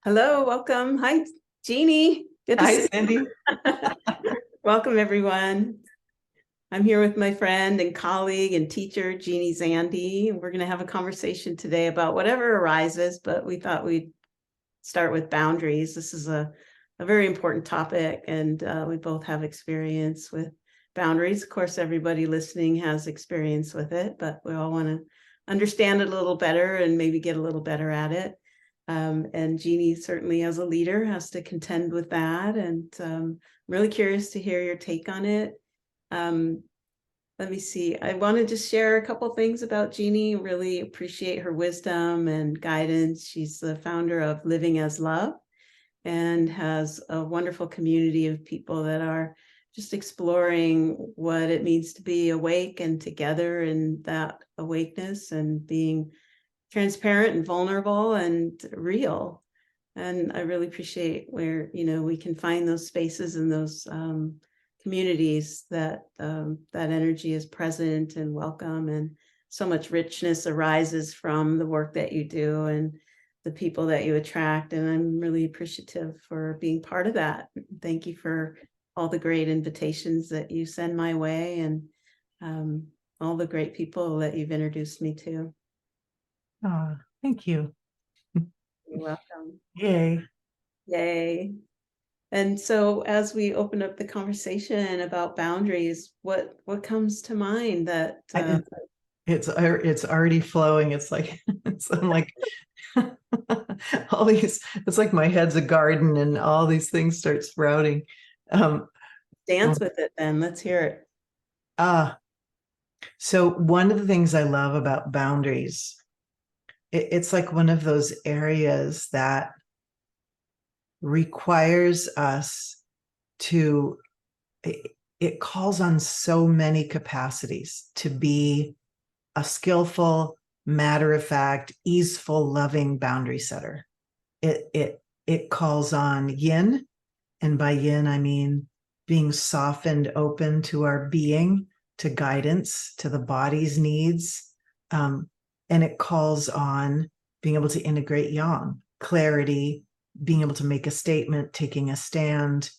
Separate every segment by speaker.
Speaker 1: Hello, welcome. Hi, Jeannie. Good to
Speaker 2: Hi,
Speaker 1: see
Speaker 2: Cyndi.
Speaker 1: you. Welcome, everyone. I'm here with my friend and colleague and teacher, Jeannie Zandi. We're going to have a conversation today about whatever arises, but we thought we'd start with boundaries. This is a very important topic, and we both have experience with boundaries. Of course, everybody listening has experience with it, but we all want to understand it a little better and maybe get a little better at it. And Jeannie certainly as a leader has to contend with that. And I'm really curious to hear your take on it. Um, let me see. I want to just share a couple things about Jeannie. Really appreciate her wisdom and guidance. She's the founder of Living as Love and has a wonderful community of people that are just exploring what it means to be awake and together in that awakeness and being transparent and vulnerable and real. And I really appreciate where, we can find those spaces and those communities that that energy is present and welcome, and so much richness arises from the work that you do and the people that you attract. And I'm really appreciative for being part of that. Thank you for all the great invitations that you send my way, and all the great people that you've introduced me to.
Speaker 2: Oh, thank you.
Speaker 1: You're welcome.
Speaker 2: Yay.
Speaker 1: Yay. And so as we open up the conversation about boundaries, what comes to mind that
Speaker 2: I, it's already flowing. It's like I'm like all these. It's like my head's a garden, and all these things start sprouting. Um,
Speaker 1: dance with it then? Let's hear it.
Speaker 2: ah, so one of the things I love about boundaries, it's like one of those areas that requires us to. It calls on so many capacities to be a skillful, matter of fact, easeful, loving boundary setter. It calls on yin, and by yin I mean being softened, open to our being, to guidance, to the body's needs, and it calls on being able to integrate yang, clarity, being able to make a statement, taking a stand,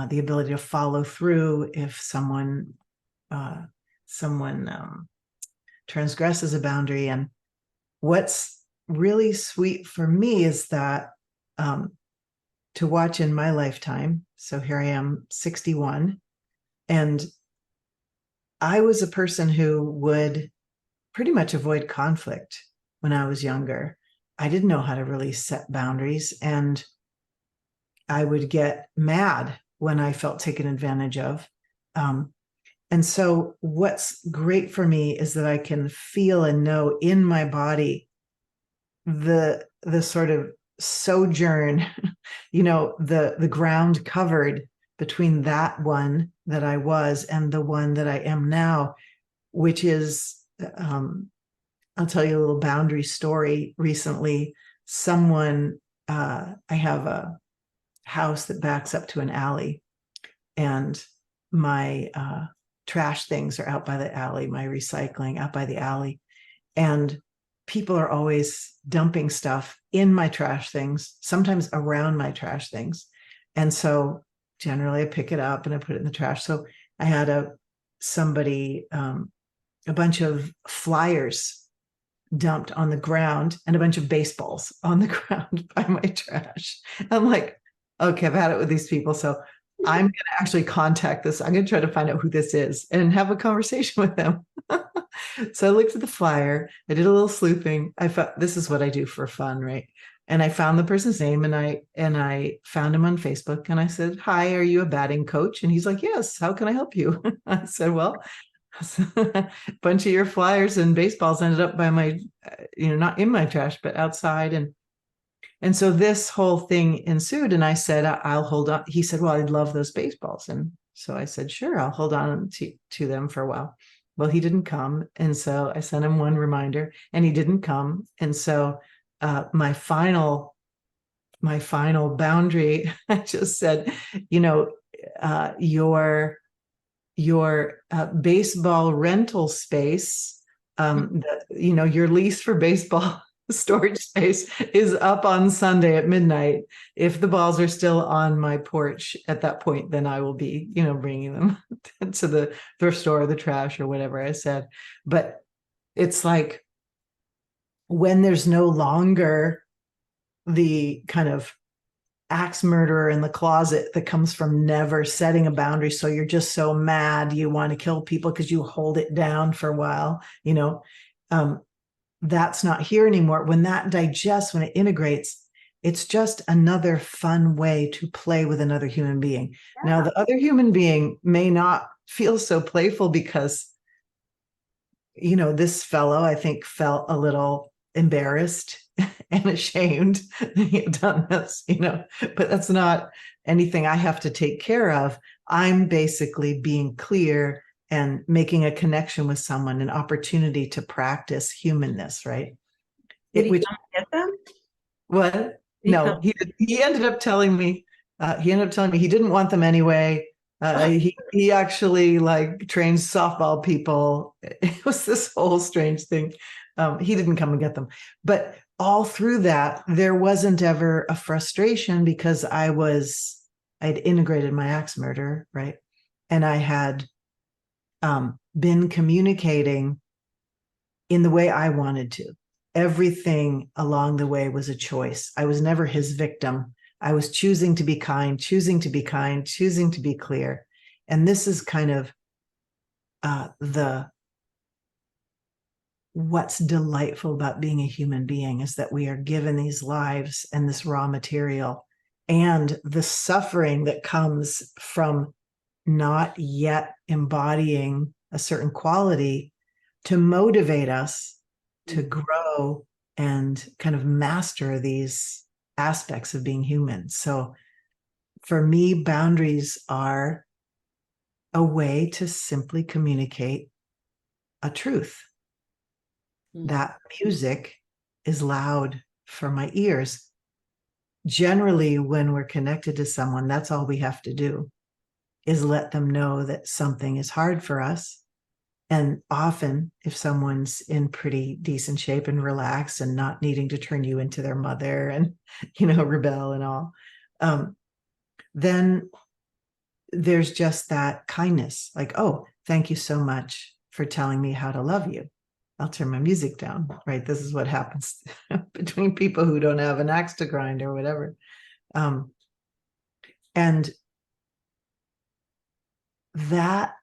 Speaker 2: the ability to follow through if someone transgresses a boundary. And what's really sweet for me is that to watch in my lifetime. So here I am, 61, and I was a person who would pretty much avoid conflict when I was younger. I didn't know how to really set boundaries, and I would get mad when I felt taken advantage of. Um, and so, what's great for me is that I can feel and know in my body the sort of sojourn, the ground covered between that one that I was and the one that I am now, which is, I'll tell you a little boundary story. Recently, I have a house that backs up to an alley, and my trash things are out by the alley, my recycling out by the alley. And people are always dumping stuff in my trash things, sometimes around my trash things. And so generally I pick it up and I put it in the trash. So I had a bunch of flyers dumped on the ground and a bunch of baseballs on the ground by my trash. I'm like, okay, I've had it with these people. So I'm going to actually contact this. I'm going to try to find out who this is and have a conversation with them. So I looked at the flyer. I did a little sleuthing. I thought this is what I do for fun, right? And I found the person's name, and I found him on Facebook, and I said, "Hi, are you a batting coach?" And he's like, "Yes. How can I help you?" I said, "Well, a bunch of your flyers and baseballs ended up by my, not in my trash, but outside." And so this whole thing ensued, and I said, "I'll hold on." He said, "Well, I'd love those baseballs." And so I said, "Sure, I'll hold on to them for a while." Well, he didn't come. And so I sent him one reminder, and he didn't come. And so my final boundary, I just said, you know, your baseball rental space, your lease for baseball storage space is up on Sunday at midnight. If the balls are still on my porch at that point, then I will be, bringing them to the thrift store or the trash or whatever I said. But it's like when there's no longer the kind of axe murderer in the closet that comes from never setting a boundary. So you're just so mad you want to kill people because you hold it down for a while, that's not here anymore. When that digests, when it integrates, it's just another fun way to play with another human being. Yeah. Now, the other human being may not feel so playful because, this fellow, I think, felt a little embarrassed and ashamed that he had done this, but that's not anything I have to take care of. I'm basically being clear and making a connection with someone, an opportunity to practice humanness, right?
Speaker 1: Did he come get them?
Speaker 2: What? No, he ended up telling me, he didn't want them anyway. He actually trains softball people. It was this whole strange thing. He didn't come and get them, but all through that, there wasn't ever a frustration because I'd integrated my axe murder, right? And I had been communicating in the way I wanted to. Everything along the way was a choice. I was never his victim. I was choosing to be kind, choosing to be kind, choosing to be clear. And this is kind of what's delightful about being a human being is that we are given these lives and this raw material and the suffering that comes from not yet embodying a certain quality to motivate us to grow and kind of master these aspects of being human. So for me, boundaries are a way to simply communicate a truth. That music is loud for my ears. Generally, when we're connected to someone, that's all we have to do is let them know that something is hard for us. And often, if someone's in pretty decent shape and relaxed and not needing to turn you into their mother and, rebel and all, then there's just that kindness, like, oh, thank you so much for telling me how to love you. I'll turn my music down, right? This is what happens between people who don't have an axe to grind or whatever. And that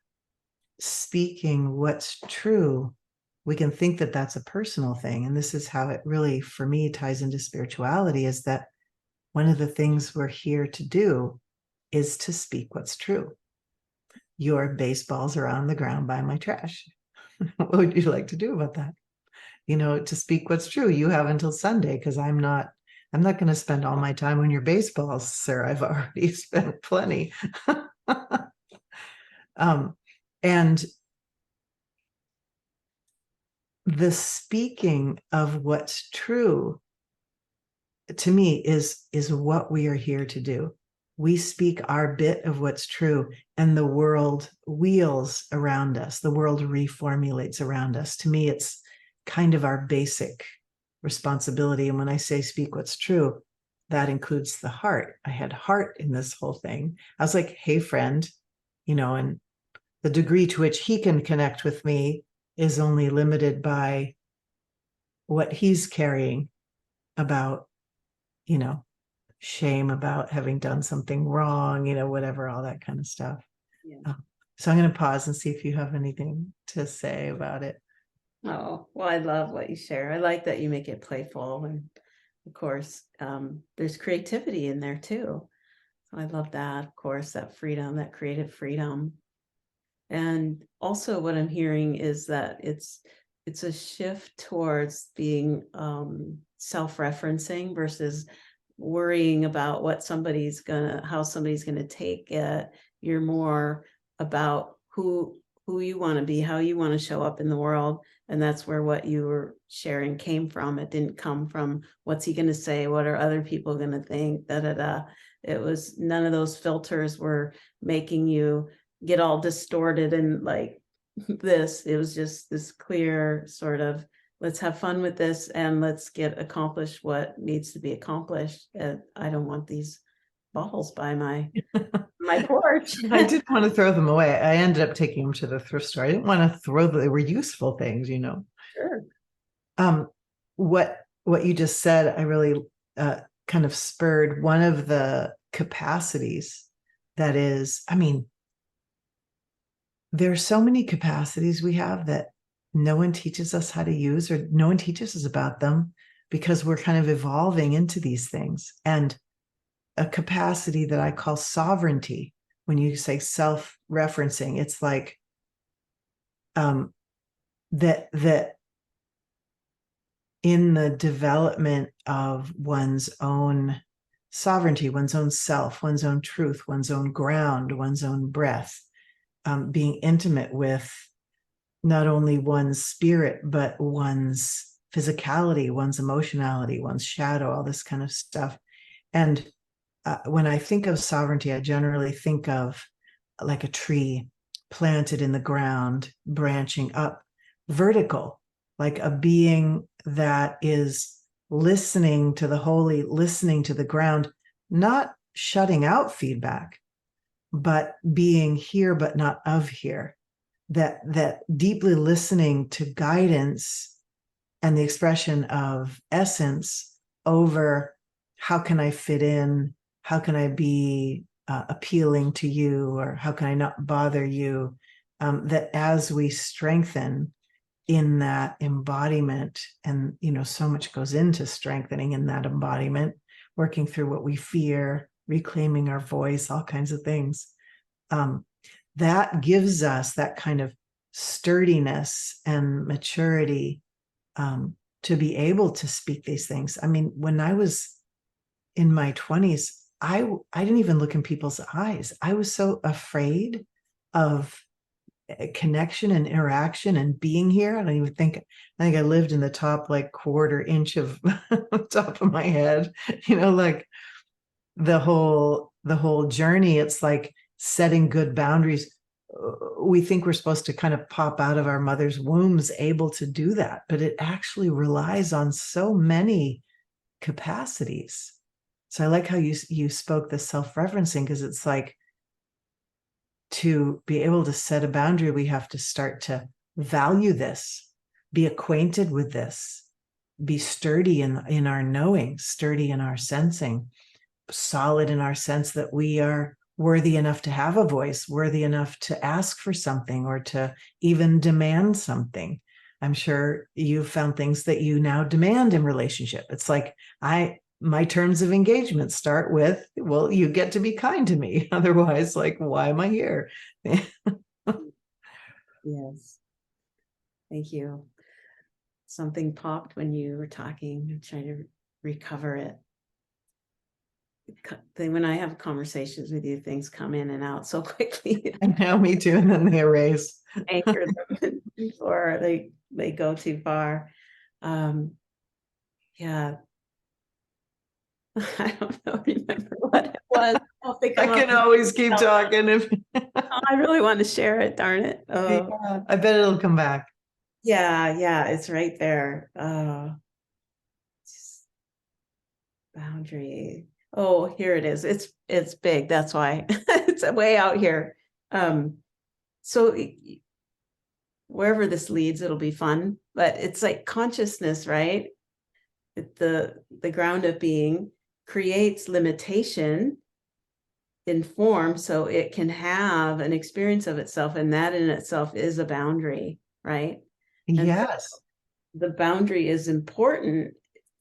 Speaker 2: speaking what's true, we can think that that's a personal thing. And this is how it really, for me, ties into spirituality, is that one of the things we're here to do is to speak what's true. Your baseballs are on the ground by my trash. What would you like to do about that? To speak what's true. You have until Sunday, because I'm not going to spend all my time on your baseballs, sir. I've already spent plenty. And the speaking of what's true, to me, is what we are here to do. We speak our bit of what's true, and the world wheels around us. The world reformulates around us. To me, it's kind of our basic responsibility. And when I say speak what's true, that includes the heart. I had heart in this whole thing. I was like, hey, friend, and the degree to which he can connect with me is only limited by what he's carrying about, shame about having done something wrong, whatever, all that kind of stuff. Yeah. So I'm going to pause and see if you have anything to say about it.
Speaker 1: Oh, well, I love what you share. I like that you make it playful. And of course, there's creativity in there too. So I love that, of course, that freedom, that creative freedom. And also what I'm hearing is that it's a shift towards being self-referencing versus worrying about how somebody's gonna take it. You're more about who you want to be, how you want to show up in the world. And that's where what you were sharing came from. It didn't come from what's he going to say, what are other people going to think, It was none of those filters were making you get all distorted and like this. It was just this clear sort of let's have fun with this and let's get accomplished what needs to be accomplished. I don't want these balls by my porch.
Speaker 2: I didn't want to throw them away. I ended up taking them to the thrift store. I didn't want to throw them. They were useful things, you know.
Speaker 1: Sure.
Speaker 2: What you just said, I really kind of spurred one of the capacities that is, I mean, there are so many capacities we have that no one teaches us how to use, or no one teaches us about them, because we're kind of evolving into these things. And a capacity that I call sovereignty, when you say self-referencing, it's like that in the development of one's own sovereignty, one's own self, one's own truth, one's own ground, one's own breath, being intimate with not only one's spirit, but one's physicality, one's emotionality, one's shadow, all this kind of stuff. And when I think of sovereignty, I generally think of like a tree planted in the ground, branching up, vertical, like a being that is listening to the holy, listening to the ground, not shutting out feedback, but being here, but not of here. That deeply listening to guidance and the expression of essence over how can I fit in, how can I be appealing to you, or how can I not bother you, that as we strengthen in that embodiment, and so much goes into strengthening in that embodiment, working through what we fear, reclaiming our voice, all kinds of things, that gives us that kind of sturdiness and maturity to be able to speak these things. I mean, when I was in my 20s, I didn't even look in people's eyes. I was so afraid of connection and interaction and being here. I think I lived in the top like quarter inch of top of my head, like the whole journey. It's like setting good boundaries. We think we're supposed to kind of pop out of our mother's wombs able to do that, but it actually relies on so many capacities. So I like how you spoke the self-referencing, because it's like, to be able to set a boundary, we have to start to value this, be acquainted with this, be sturdy in our knowing, sturdy in our sensing, solid in our sense that we are worthy enough to have a voice, worthy enough to ask for something, or to even demand something. I'm sure you've found things that you now demand in relationship. It's like, my terms of engagement start with, well, you get to be kind to me. Otherwise, like, why am I here?
Speaker 1: Yes. Thank you. Something popped when you were talking. I'm trying to recover it. When I have conversations with you, things come in and out so quickly.
Speaker 2: I know, me too. And then they erase.
Speaker 1: Anchor them before they go too far. Yeah. I don't know, remember what it was.
Speaker 2: I can always keep talking if
Speaker 1: I really want to share it, darn it.
Speaker 2: Yeah, I bet it'll come back.
Speaker 1: Yeah, it's right there. Boundary. Oh, here it is. It's big. That's why it's way out here. So wherever this leads, it'll be fun. But it's like consciousness, right? The ground of being creates limitation in form, so it can have an experience of itself, and that in itself is a boundary, right?
Speaker 2: Yes.
Speaker 1: So the boundary is important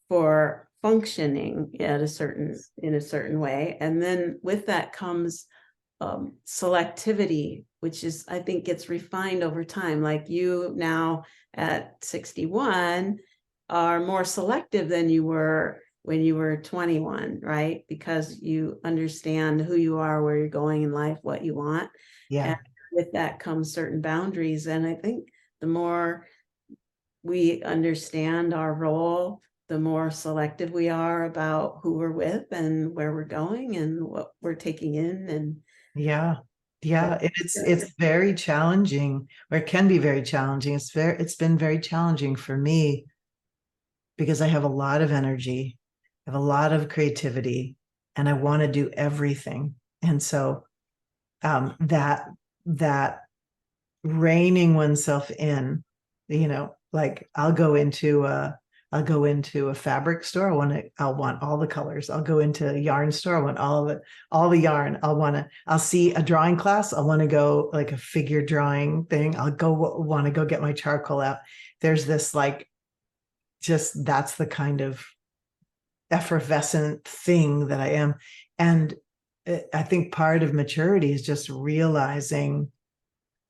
Speaker 1: for functioning in a certain way, and then with that comes selectivity, which is, I think, gets refined over time. Like you now at 61 are more selective than you were when you were 21, right? Because you understand who you are, where you're going in life, what you want.
Speaker 2: Yeah.
Speaker 1: And with that comes certain boundaries. And I think the more we understand our role, the more selective we are about who we're with and where we're going and what we're taking in. And
Speaker 2: yeah. It's very challenging, or it can be very challenging. It's been very challenging for me because I have a lot of energy, I have a lot of creativity, and I want to do everything. And so that reining oneself in, like I'll go into a fabric store. I'll want all the colors. I'll go into a yarn store. I want all the yarn. I'll see a drawing class. I want to go like a figure drawing thing. Want to go get my charcoal out. There's this that's the kind of effervescent thing that I am. And I think part of maturity is just realizing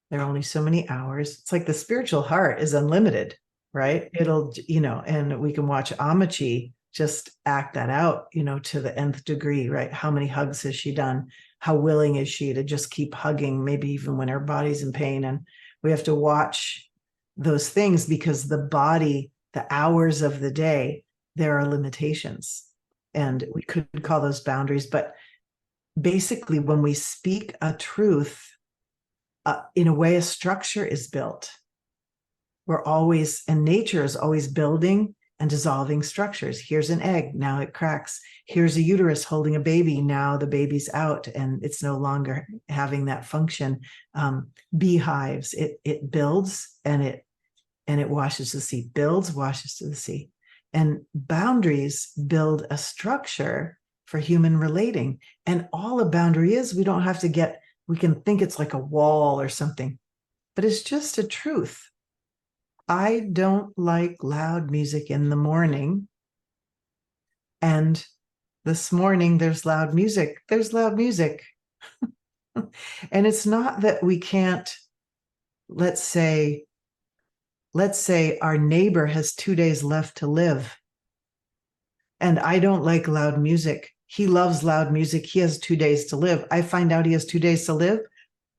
Speaker 2: there are only so many hours. It's like the spiritual heart is unlimited, right? It'll, and we can watch Amachi just act that out, to the nth degree, right? How many hugs has she done? How willing is she to just keep hugging, maybe even when her body's in pain? And we have to watch those things because the body, the hours of the day, there are limitations. And we could call those boundaries. But basically, when we speak a truth, in a way, a structure is built. And nature is always building and dissolving structures. Here's an egg, now it cracks. Here's a uterus holding a baby, now the baby's out and it's no longer having that function. Beehives, it builds and it washes the sea, builds, washes to the sea. And boundaries build a structure for human relating. And all a boundary is, we can think it's like a wall or something, but it's just a truth. I don't like loud music in the morning. And this morning there's loud music. There's loud music. And it's not that we can't, let's say our neighbor has 2 days left to live. And I don't like loud music. He loves loud music. He has 2 days to live. I find out he has 2 days to live.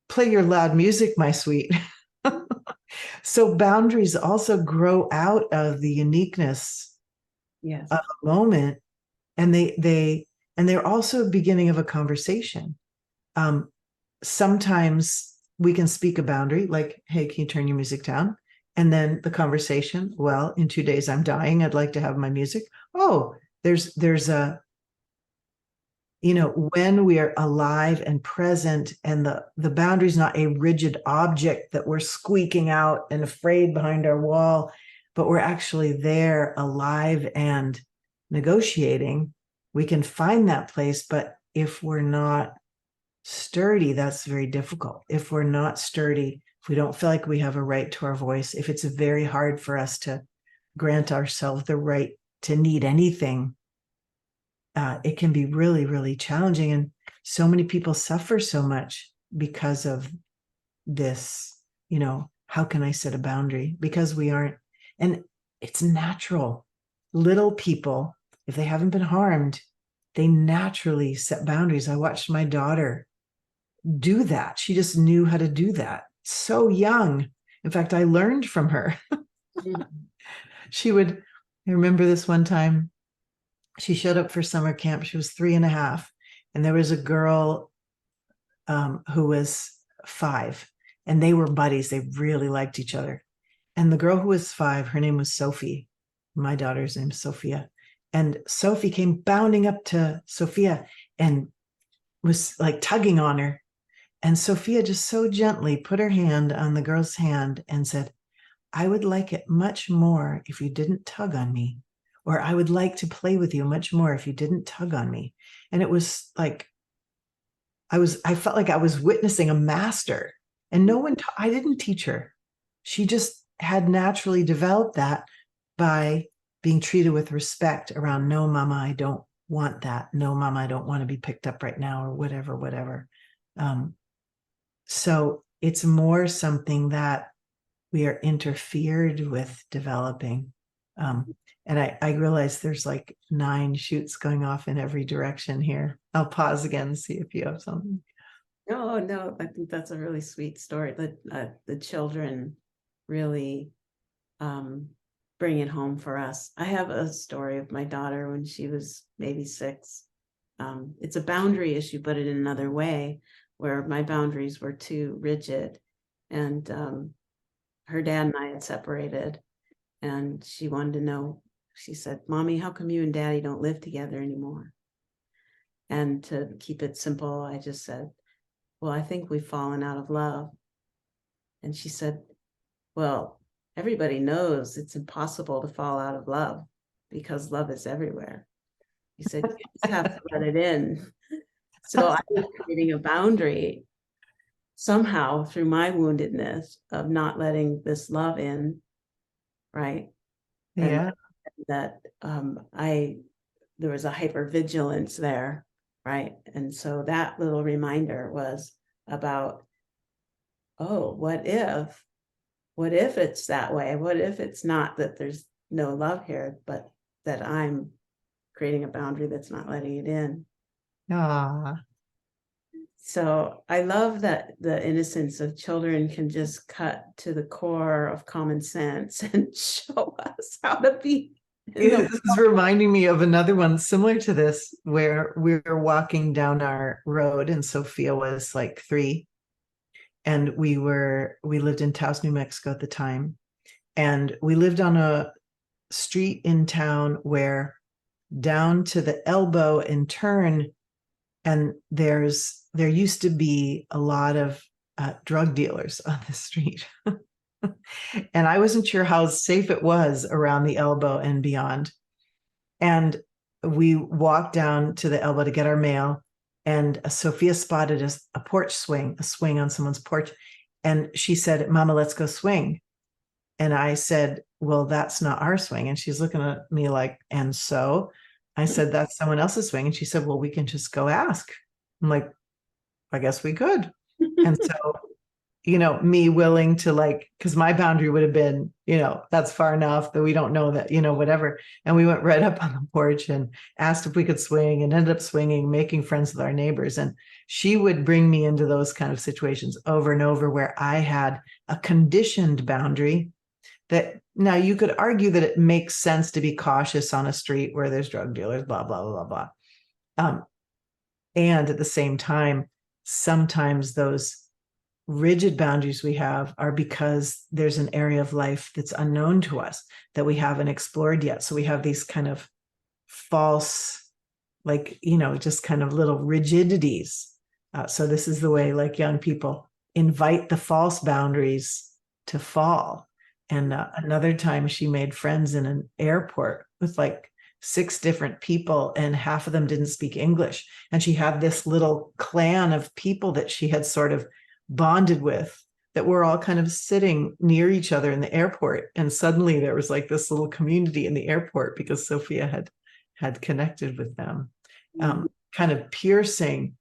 Speaker 2: Play your loud music, my sweet. So boundaries also grow out of the uniqueness of a moment. And they're also a beginning of a conversation. Sometimes we can speak a boundary, like, hey, can you turn your music down? And then the conversation, well, in 2 days, I'm dying. I'd like to have my music. Oh, there's a, when we are alive and present and the boundary is not a rigid object that we're squeaking out and afraid behind our wall, but we're actually there alive and negotiating, we can find that place. But if we're not sturdy, that's very difficult. If we're not sturdy, if we don't feel like we have a right to our voice, if it's very hard for us to grant ourselves the right to need anything, it can be really, really challenging. And so many people suffer so much because of this, how can I set a boundary? Because we aren't, and it's natural. Little people, if they haven't been harmed, they naturally set boundaries. I watched my daughter do that. She just knew how to do that so young. In fact, I learned from her. I remember this one time, she showed up for summer camp. She was 3.5. And there was a girl who was 5. And they were buddies. They really liked each other. And the girl who was 5, her name was Sophie. My daughter's name is Sophia. And Sophie came bounding up to Sophia and was like tugging on her. And Sophia just so gently put her hand on the girl's hand and said, I would like it much more if you didn't tug on me. Or I would like to play with you much more if you didn't tug on me. And it was like, I felt like I was witnessing a master. And I didn't teach her. She just had naturally developed that by being treated with respect around, no, mama, I don't want that. No, mama, I don't want to be picked up right now, or whatever. So it's more something that we are interfered with developing. And I realize there's like 9 shoots going off in every direction here. I'll pause again and see if you have something.
Speaker 1: No, I think that's a really sweet story. The children really bring it home for us. I have a story of my daughter when she was maybe 6. It's a boundary issue, but in another way, where my boundaries were too rigid. And her dad and I had separated, and she wanted to know she said, Mommy, how come you and Daddy don't live together anymore? And to keep it simple, I just said, well, I think we've fallen out of love. And she said, well, everybody knows it's impossible to fall out of love because love is everywhere. He said, you just have to let it in. So I was creating a boundary somehow through my woundedness of not letting this love in, right? And
Speaker 2: Yeah.
Speaker 1: that there was a hypervigilance there, right? And so that little reminder was about, oh, what if it's that way? What if it's not that there's no love here, but that I'm creating a boundary that's not letting it in?
Speaker 2: Ah.
Speaker 1: So I love that the innocence of children can just cut to the core of common sense and show us how to be.
Speaker 2: This is reminding me of another one similar to this, where we were walking down our road and Sophia was like 3. And we lived in Taos, New Mexico at the time. And we lived on a street in town where down to the elbow and turn, and there used to be a lot of drug dealers on the street. And I wasn't sure how safe it was around the elbow and beyond. And we walked down to the elbow to get our mail. And Sophia spotted a porch swing, a swing on someone's porch. And she said, Mama, let's go swing. And I said, well, that's not our swing. And she's looking at me like, and so I said, that's someone else's swing. And she said, well, we can just go ask. I'm like, I guess we could. And so, me willing to, like, because my boundary would have been, that's far enough that we don't know that, whatever. And we went right up on the porch and asked if we could swing, and ended up swinging, making friends with our neighbors. And she would bring me into those kind of situations over and over where I had a conditioned boundary that, now you could argue that it makes sense to be cautious on a street where there's drug dealers, blah, blah, blah, blah. And at the same time, sometimes those rigid boundaries we have are because there's an area of life that's unknown to us that we haven't explored yet. So we have these kind of false, like, just kind of little rigidities. So this is the way, like, young people invite the false boundaries to fall. And another time she made friends in an airport with like 6 different people, and half of them didn't speak English. And she had this little clan of people that she had sort of bonded with, that were all kind of sitting near each other in the airport. And suddenly there was like this little community in the airport because Sophia had connected with them, kind of piercing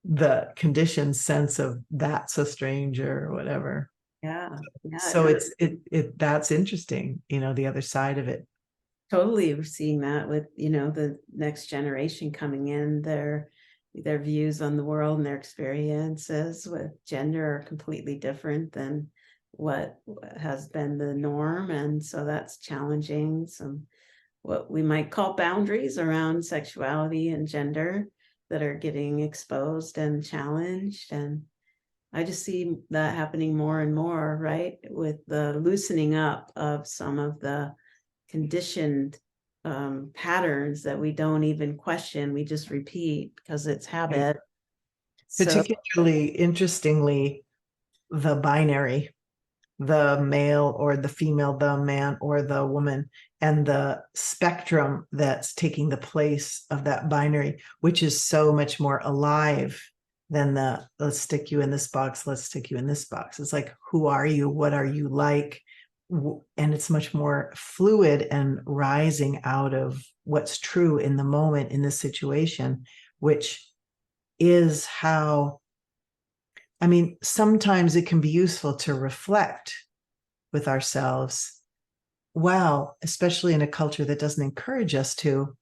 Speaker 2: the conditioned sense of that's a stranger or whatever.
Speaker 1: Yeah.
Speaker 2: So that's interesting, the other side of it.
Speaker 1: Totally. We're seeing that with, the next generation coming in, their views on the world and their experiences with gender are completely different than what has been the norm. And so that's challenging some what we might call boundaries around sexuality and gender that are getting exposed and challenged. And I just see that happening more and more, right? With the loosening up of some of the conditioned patterns that we don't even question, we just repeat because it's habit.
Speaker 2: Particularly interestingly, the binary, the male or the female, the man or the woman, and the spectrum that's taking the place of that binary, which is so much more alive than the let's stick you in this box, let's stick you in this box. It's like, who are you? What are you like? And it's much more fluid and rising out of what's true in the moment in this situation, which is how, sometimes it can be useful to reflect with ourselves. Wow, especially in a culture that doesn't encourage us to,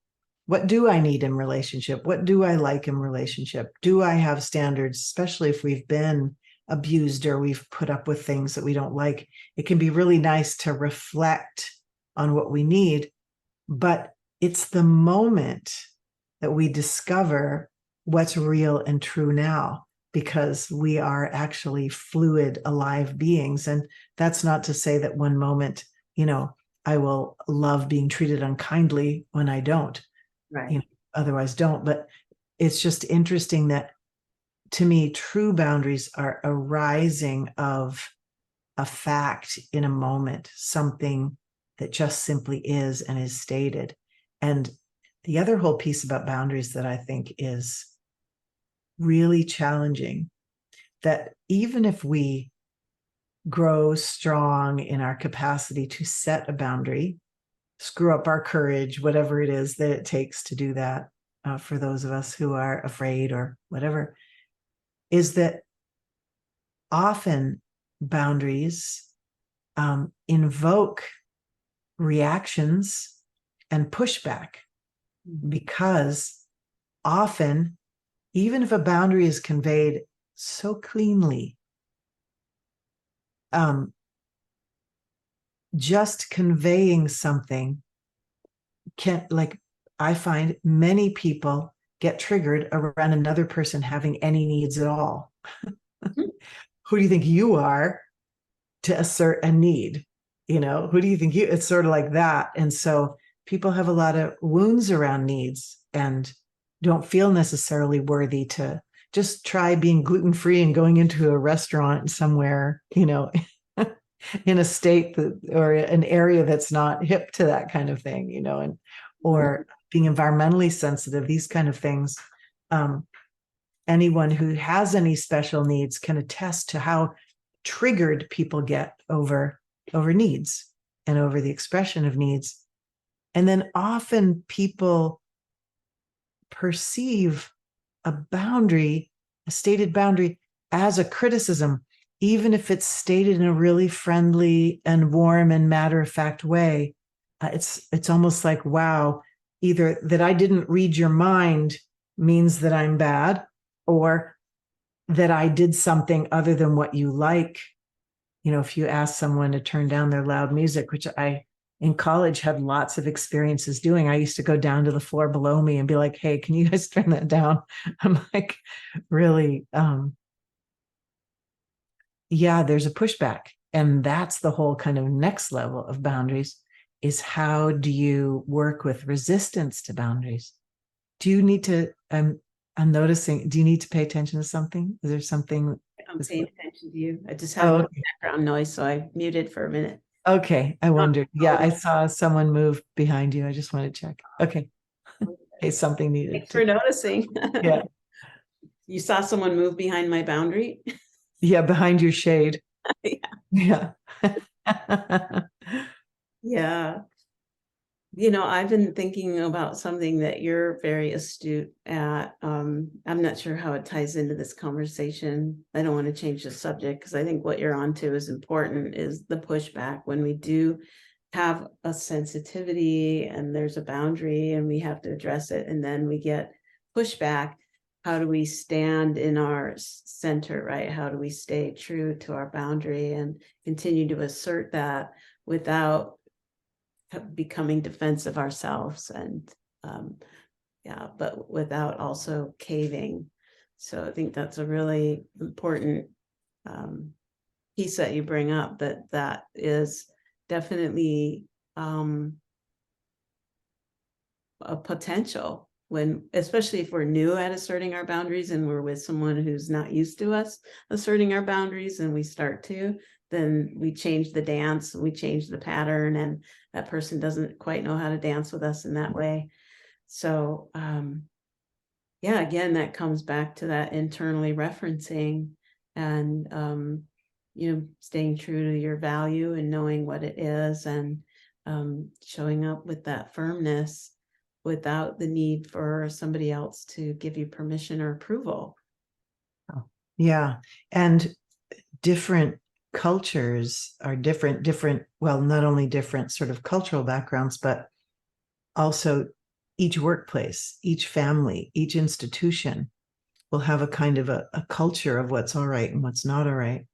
Speaker 2: what do I need in relationship? What do I like in relationship? Do I have standards, especially if we've been abused or we've put up with things that we don't like? It can be really nice to reflect on what we need, but it's the moment that we discover what's real and true now, because we are actually fluid, alive beings. And that's not to say that one moment, I will love being treated unkindly when I don't,
Speaker 1: Right.
Speaker 2: otherwise don't. But it's just interesting that, to me, true boundaries are a rising of a fact in a moment, something that just simply is and is stated. And the other whole piece about boundaries that I think is really challenging, that even if we grow strong in our capacity to set a boundary, screw up our courage, whatever it is that it takes to do that, for those of us who are afraid or whatever, is that often boundaries invoke reactions and pushback, because often, even if a boundary is conveyed so cleanly, just conveying something can, like, I find many people get triggered around another person having any needs at all. Who do you think you are to assert a need? Who do you think it's sort of like that. And so people have a lot of wounds around needs and don't feel necessarily worthy to just try being gluten-free and going into a restaurant somewhere, in a state or an area that's not hip to that kind of thing, or being environmentally sensitive, these kind of things. Anyone who has any special needs can attest to how triggered people get over needs and over the expression of needs. And then often people perceive a boundary, a stated boundary, as a criticism, even if it's stated in a really friendly and warm and matter-of-fact way. It's almost like, wow, either that I didn't read your mind means that I'm bad, or that I did something other than what you like. If you ask someone to turn down their loud music, which I, in college, had lots of experiences doing, I used to go down to the floor below me and be like, hey, can you guys turn that down? I'm like, really, yeah, there's a pushback. And that's the whole kind of next level of boundaries, is how do you work with resistance to boundaries? Do you need to, I'm noticing, do you need to pay attention to something? Is there something?
Speaker 1: I'm paying attention to you. I just have
Speaker 2: Oh, okay.
Speaker 1: background noise, so I muted for a minute.
Speaker 2: Okay, I wondered. Yeah, I saw someone move behind you. I just want to check. Okay. Hey, something needed
Speaker 1: Thanks
Speaker 2: to.
Speaker 1: for noticing.
Speaker 2: Yeah.
Speaker 1: You saw someone move behind my boundary?
Speaker 2: Yeah, behind your shade.
Speaker 1: Yeah.
Speaker 2: Yeah.
Speaker 1: Yeah. I've been thinking about something that you're very astute at. I'm not sure how it ties into this conversation. I don't want to change the subject, because I think what you're onto is important, is the pushback when we do have a sensitivity and there's a boundary and we have to address it, and then we get pushback. How do we stand in our center, right? How do we stay true to our boundary and continue to assert that without becoming defensive ourselves, and but without also caving. So I think that's a really important piece that you bring up, that is definitely a potential, when, especially if we're new at asserting our boundaries and we're with someone who's not used to us asserting our boundaries, and we start to, then we change the dance, we change the pattern, and that person doesn't quite know how to dance with us in that way. So yeah, again, that comes back to that internally referencing, and staying true to your value and knowing what it is, and showing up with that firmness without the need for somebody else to give you permission or approval.
Speaker 2: Yeah. And different cultures are different, well, not only different sort of cultural backgrounds, but also each workplace, each family, each institution will have a kind of a culture of what's all right and what's not all right.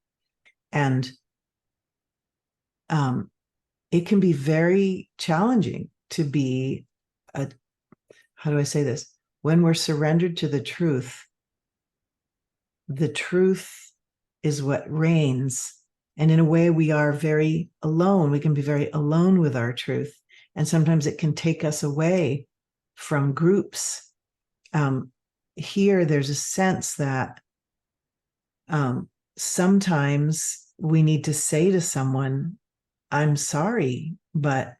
Speaker 2: And it can be very challenging to be how do I say this? When we're surrendered to the truth is what reigns, And in a way, we are very alone. We can be very alone with our truth. And sometimes it can take us away from groups. Here, there's a sense that sometimes we need to say to someone, I'm sorry, but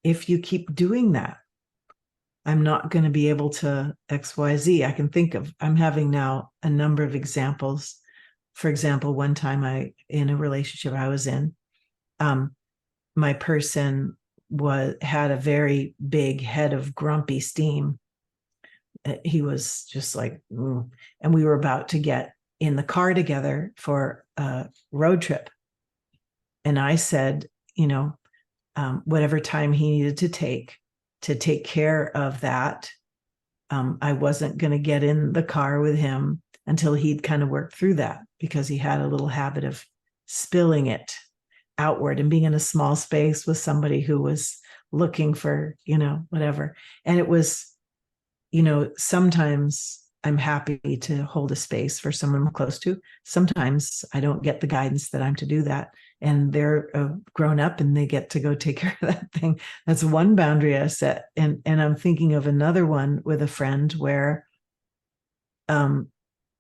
Speaker 2: if you keep doing that, I'm not going to be able to XYZ. I can think of, I'm having now a number of examples. For example, one time in a relationship I was in, my person had a very big head of grumpy steam. He was just like, and we were about to get in the car together for a road trip. And I said, whatever time he needed to take care of that, I wasn't going to get in the car with him until he'd kind of worked through that, because he had a little habit of spilling it outward and being in a small space with somebody who was looking for, whatever. And it was, sometimes I'm happy to hold a space for someone I'm close to. Sometimes I don't get the guidance that I'm to do that. And they're grown up and they get to go take care of that thing. That's one boundary I set. And I'm thinking of another one with a friend where,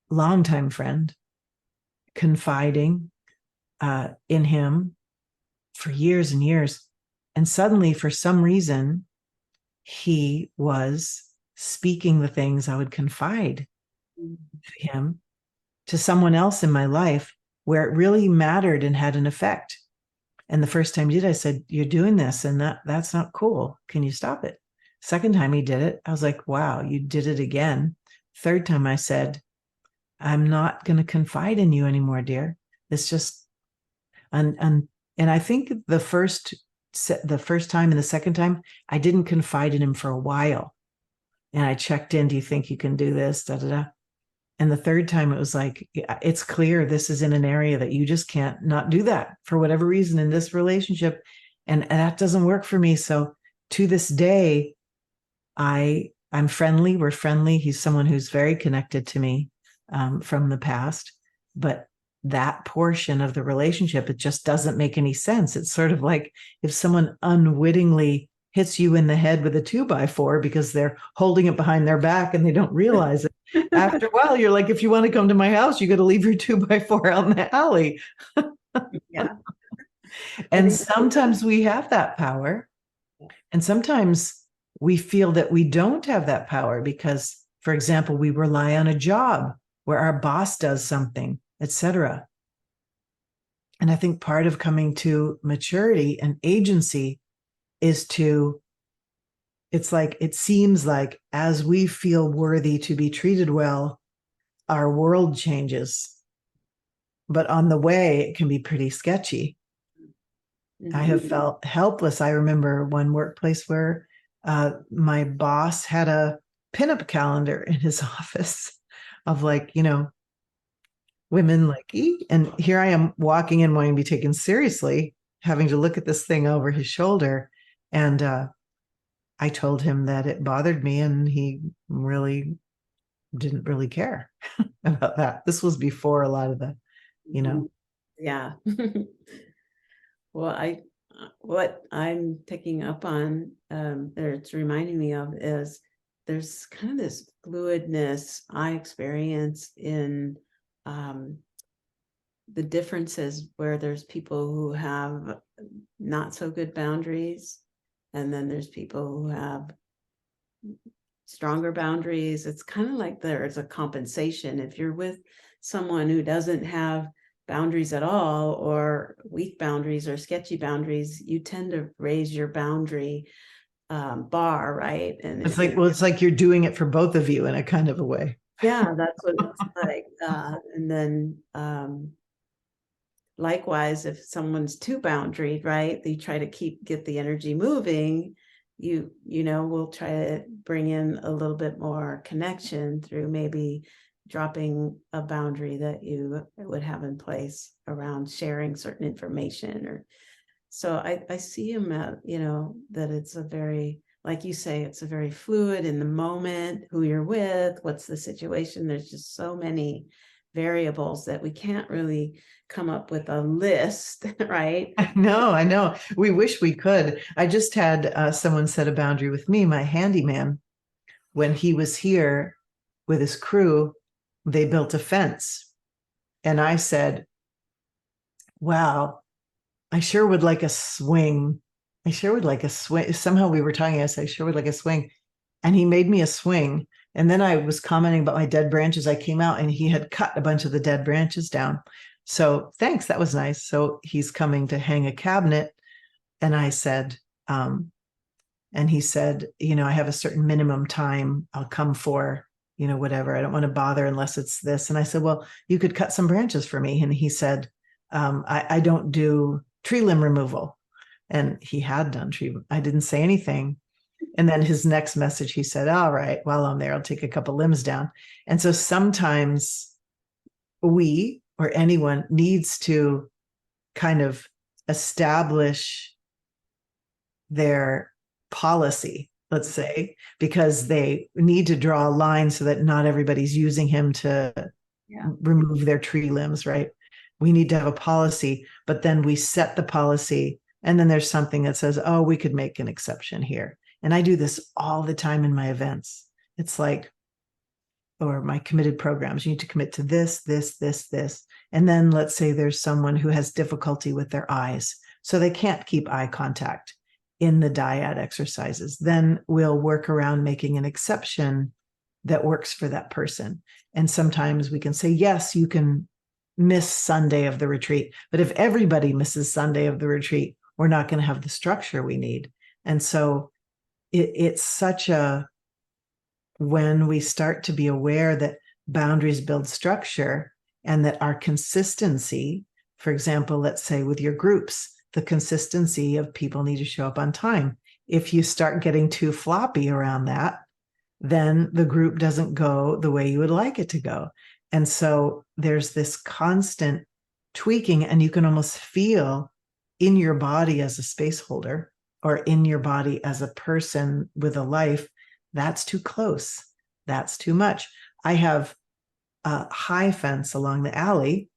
Speaker 2: longtime friend, confiding in him for years and years. And suddenly, for some reason, he was speaking the things I would confide to him to someone else in my life, where it really mattered and had an effect. And the first time he did, I said, you're doing this and that's not cool. Can you stop it? Second time he did it, I was like, wow, you did it again. Third time I said, I'm not going to confide in you anymore, dear. It's just, and I think the first time and the second time, I didn't confide in him for a while. And I checked in, do you think you can do this? Da, da, da. And the third time it was like, it's clear this is in an area that you just can't not do that for whatever reason in this relationship. And that doesn't work for me. So to this day, I'm friendly. We're friendly. He's someone who's very connected to me from the past. But that portion of the relationship, it just doesn't make any sense. It's sort of like if someone unwittingly hits you in the head with a 2x4 because they're holding it behind their back and they don't realize it. After a while, you're like, if you want to come to my house, you got to leave your 2x4 out in the alley.
Speaker 1: Yeah.
Speaker 2: And sometimes we have that power. And sometimes we feel that we don't have that power because, for example, we rely on a job where our boss does something, etc. And I think part of coming to maturity and agency is it seems like as we feel worthy to be treated well, our world changes. But on the way, it can be pretty sketchy. Mm-hmm. I have felt helpless. I remember one workplace where my boss had a pinup calendar in his office of women and here I am walking in wanting to be taken seriously, having to look at this thing over his shoulder. And I told him that it bothered me, and he really didn't really care about that. This was before a lot of the,
Speaker 1: Yeah. Well, what I'm picking up on, or it's reminding me of, is there's kind of this fluidness I experience in the differences where there's people who have not so good boundaries, and then there's people who have stronger boundaries. It's kind of like there's a compensation. If you're with someone who doesn't have boundaries at all, or weak boundaries or sketchy boundaries, you tend to raise your boundary bar, right? And
Speaker 2: it's like you're doing it for both of you in a kind of a way.
Speaker 1: Yeah, that's what it's like. And then likewise, if someone's too boundaried, right, they try to get the energy moving. We'll try to bring in a little bit more connection through maybe dropping a boundary that you would have in place around sharing certain information. Or so I see him at, that it's a very, like you say, it's a very fluid in the moment, who you're with, what's the situation. There's just so many variables that we can't really come up with a list, right?
Speaker 2: I know. We wish we could. I just had someone set a boundary with me, my handyman. When he was here with his crew, they built a fence. And I said, wow, I sure would like a swing. I sure would like a swing. Somehow we were talking, I said, I sure would like a swing. And he made me a swing. And then I was commenting about my dead branches. I came out and he had cut a bunch of the dead branches down. So thanks, that was nice. So he's coming to hang a cabinet. And I said, and he said, I have a certain minimum time I'll come for, whatever. I don't want to bother unless it's this. And I said, well, you could cut some branches for me. And he said, I don't do tree limb removal. And he had done tree. I didn't say anything. And then his next message, he said, all right, while I'm there, I'll take a couple limbs down. And so sometimes we or anyone needs to kind of establish their policy, let's say, because they need to draw a line so that not everybody's using him to remove their tree limbs, right? We need to have a policy, but then we set the policy. And then there's something that says, oh, we could make an exception here. And I do this all the time in my events. It's like, or my committed programs, you need to commit to this, this, this, this. And then let's say there's someone who has difficulty with their eyes, so they can't keep eye contact in the dyad exercises. Then we'll work around making an exception that works for that person. And sometimes we can say, yes, you can miss Sunday of the retreat. But if everybody misses Sunday of the retreat, we're not going to have the structure we need. And so it's such a, when we start to be aware that boundaries build structure and that our consistency, for example, let's say with your groups, the consistency of people need to show up on time. If you start getting too floppy around that, then the group doesn't go the way you would like it to go. And so there's this constant tweaking, and you can almost feel in your body as a space holder or in your body as a person with a life, that's too close. That's too much. I have a high fence along the alley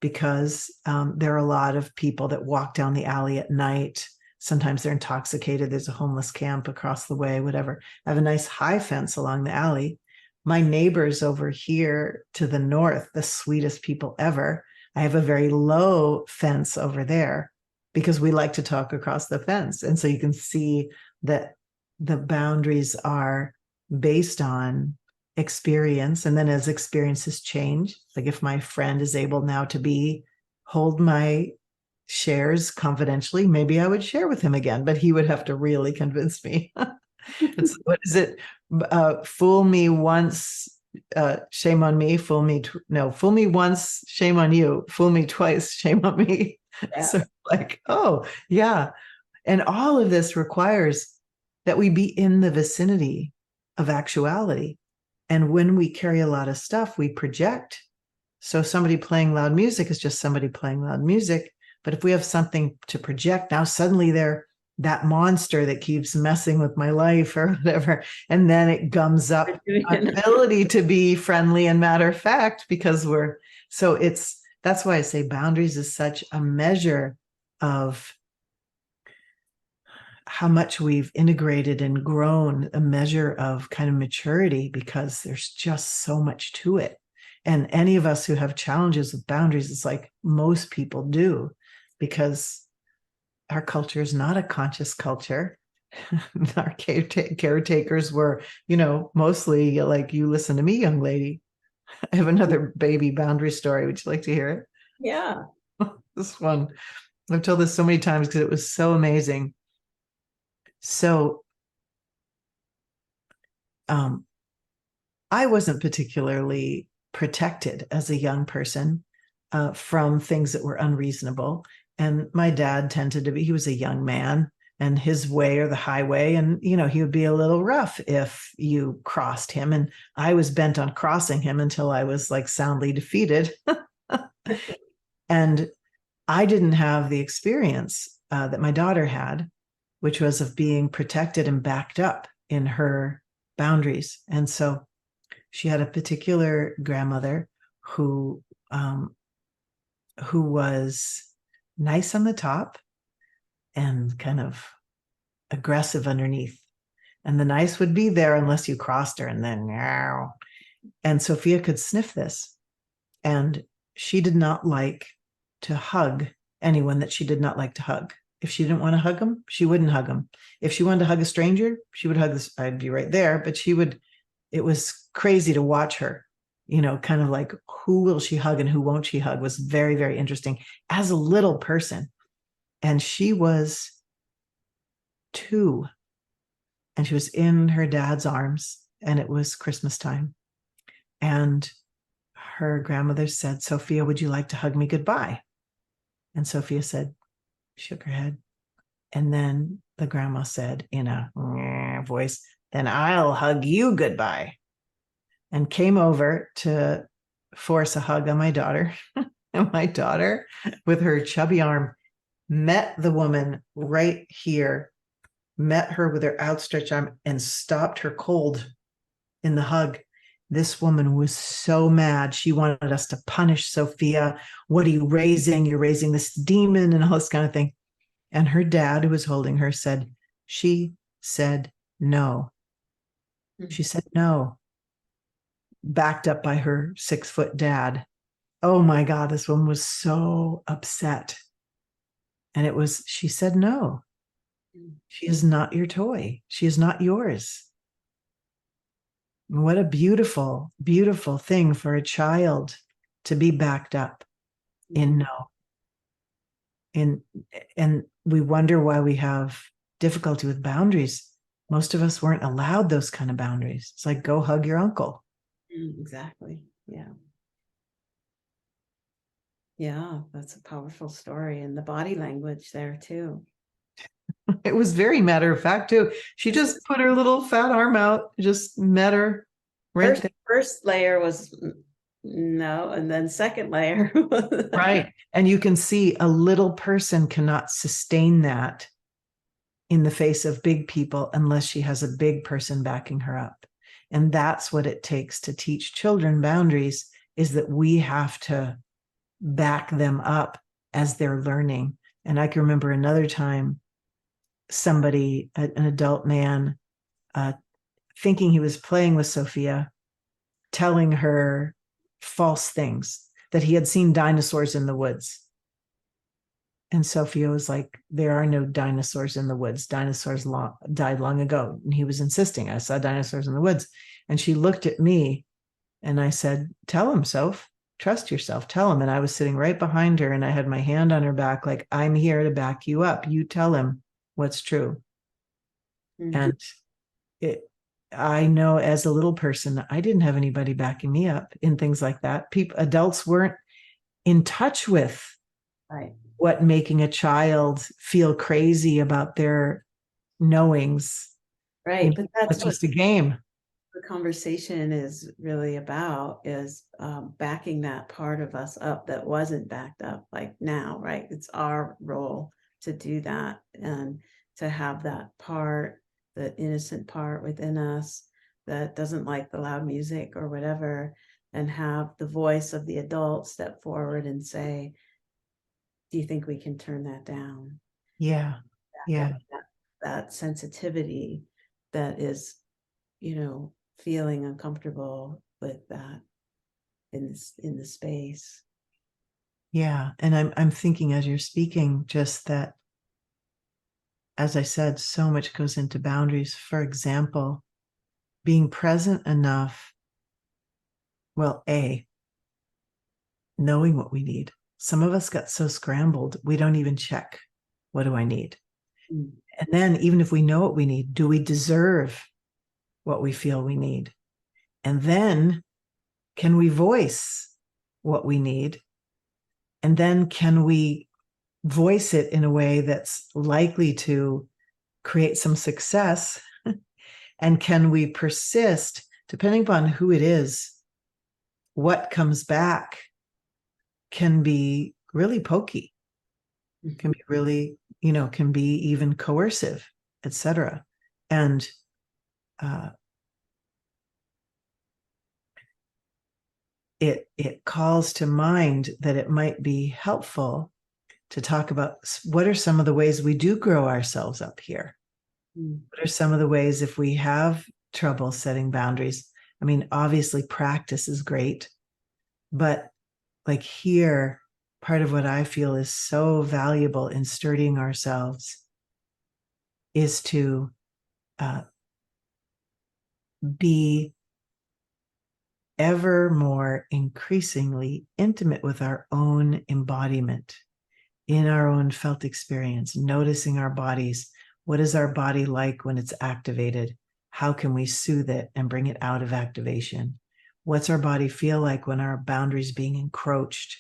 Speaker 2: because there are a lot of people that walk down the alley at night. Sometimes they're intoxicated. There's a homeless camp across the way, whatever. I have a nice high fence along the alley. My neighbors over here to the north, the sweetest people ever. I have a very low fence over there because we like to talk across the fence. And so you can see that the boundaries are based on experience. And then as experiences change, like if my friend is able now to hold my shares confidentially, maybe I would share with him again, but he would have to really convince me. What is it? Fool me once, shame on me. Fool me once, shame on you. Fool me twice, shame on me. Yeah. So like, oh yeah. And all of this requires that we be in the vicinity of actuality. And when we carry a lot of stuff, we project. So somebody playing loud music is just somebody playing loud music. But if we have something to project, now suddenly they're that monster that keeps messing with my life or whatever. And then it gums up our ability to be friendly and matter of fact, because that's why I say boundaries is such a measure of how much we've integrated and grown, a measure of kind of maturity, because there's just so much to it. And any of us who have challenges with boundaries, it's like most people do, because our culture is not a conscious culture. Our caretakers were, mostly like, you listen to me, young lady. I have another baby boundary story. Would you like to hear it?
Speaker 1: Yeah.
Speaker 2: This one, I've told this so many times because it was so amazing. So I wasn't particularly protected as a young person from things that were unreasonable. And my dad he was a young man, and his way or the highway. And, he would be a little rough if you crossed him. And I was bent on crossing him until I was like soundly defeated. And I didn't have the experience that my daughter had, which was of being protected and backed up in her boundaries. And so she had a particular grandmother who was nice on the top and kind of aggressive underneath. And the nice would be there unless you crossed her, and then meow. And Sophia could sniff this. And she did not like to hug anyone that she did not like to hug. If she didn't want to hug them, she wouldn't hug them. If she wanted to hug a stranger, she would hug this. I'd be right there, but she would, it was crazy to watch her, kind of like who will she hug and who won't she hug was very, very interesting as a little person. And she was 2, and she was in her dad's arms, and it was Christmas time. And her grandmother said, "Sophia, would you like to hug me goodbye?" And Sophia shook her head. And then the grandma said in a voice, "Then I'll hug you goodbye," and came over to force a hug on my daughter. And my daughter, with her chubby arm, met the woman right here, met her with her outstretched arm, and stopped her cold in the hug. This woman was so mad. She wanted us to punish Sophia. What are you raising? You're raising this demon and all this kind of thing. And her dad, who was holding her, said, she said no. She said no. Backed up by her 6-foot dad. Oh my God, this woman was so upset. And she said no. She is not your toy. She is not yours. What a beautiful, beautiful thing for a child to be backed up in no. And we wonder why we have difficulty with boundaries. Most of us weren't allowed those kind of boundaries. It's like, go hug your uncle.
Speaker 1: Exactly. Yeah. Yeah, that's a powerful story. And the body language there too.
Speaker 2: It was very matter of fact too. She just put her little fat arm out, just met her right there.
Speaker 1: First layer was no, and then second layer.
Speaker 2: Right. And you can see a little person cannot sustain that in the face of big people unless she has a big person backing her up. And that's what it takes to teach children boundaries, is that we have to back them up as they're learning. And I can remember another time somebody, an adult man, thinking he was playing with Sophia, telling her false things, that he had seen dinosaurs in the woods. And Sophia was like, there are no dinosaurs in the woods. Dinosaurs died long ago. And he was insisting, I saw dinosaurs in the woods. And she looked at me and I said, tell him, Soph, trust yourself, tell him. And I was sitting right behind her and I had my hand on her back, like, I'm here to back you up. You tell him what's true. And I know as a little person, I didn't have anybody backing me up in things like that. Adults weren't in touch with what making a child feel crazy about their knowings.
Speaker 1: Right. But that's
Speaker 2: just a game.
Speaker 1: The conversation is really about, is backing that part of us up that wasn't backed up like now, right? It's our role to do that and to have that part, the innocent part within us that doesn't like the loud music or whatever, and have the voice of the adult step forward and say, do you think we can turn that down?
Speaker 2: Yeah.
Speaker 1: That sensitivity that is, feeling uncomfortable with that in the space.
Speaker 2: Yeah. And I'm thinking as you're speaking, just that, as I said, so much goes into boundaries. For example, being present enough, well, knowing what we need. Some of us got so scrambled, we don't even check, what do I need? And then even if we know what we need, do we deserve what we feel we need? And then can we voice what we need? And then can we voice it in a way that's likely to create some success? And can we persist, depending upon who it is, what comes back can be really pokey, can be really, can be even coercive, etc. And it calls to mind that it might be helpful to talk about what are some of the ways we do grow ourselves up here. What are some of the ways, if we have trouble setting boundaries? I mean, obviously practice is great, but like here, part of what I feel is so valuable in sturdying ourselves is to be ever more increasingly intimate with our own embodiment in our own felt experience, noticing our bodies. What is our body like when it's activated? How can we soothe it and bring it out of activation? What's our body feel like when our boundaries being encroached?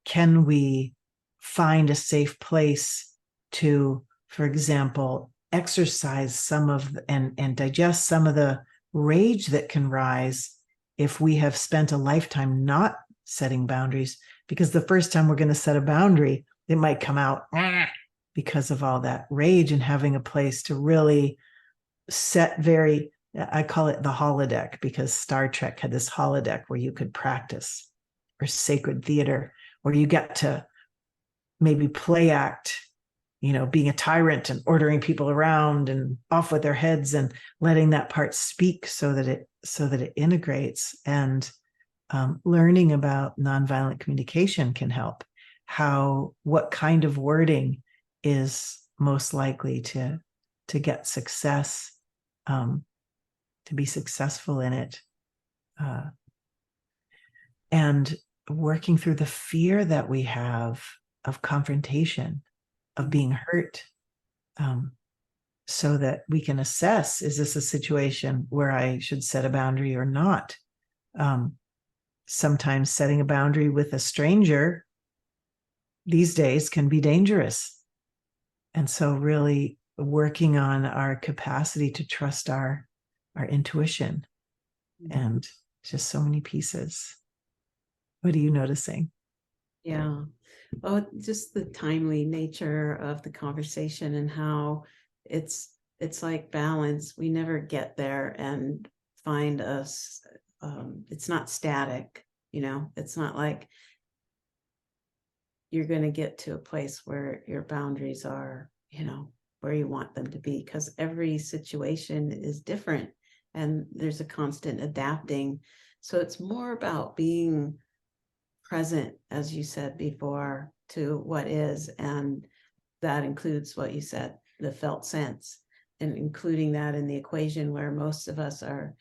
Speaker 2: Can we find a safe place to, for example, exercise some of and digest some of the rage that can rise if we have spent a lifetime not setting boundaries? Because the first time we're going to set a boundary, it might come out because of all that rage, and having a place to really set I call it the holodeck, because Star Trek had this holodeck where you could practice, or sacred theater, where you get to maybe play act, being a tyrant and ordering people around and off with their heads, and letting that part speak so that it integrates. And learning about nonviolent communication can help. What kind of wording is most likely to get success, to be successful in it, and working through the fear that we have of confrontation, of being hurt, so that we can assess, is this a situation where I should set a boundary or not? Sometimes setting a boundary with a stranger these days can be dangerous. And so really working on our capacity to trust our intuition, and just so many pieces. What are you noticing?
Speaker 1: Yeah. Oh, just the timely nature of the conversation, and how it's like balance. We never get there and find us. It's not static, it's not like you're going to get to a place where your boundaries are, where you want them to be, because every situation is different and there's a constant adapting. So it's more about being present, as you said before, to what is. And that includes what you said, the felt sense, and including that in the equation, where most of us are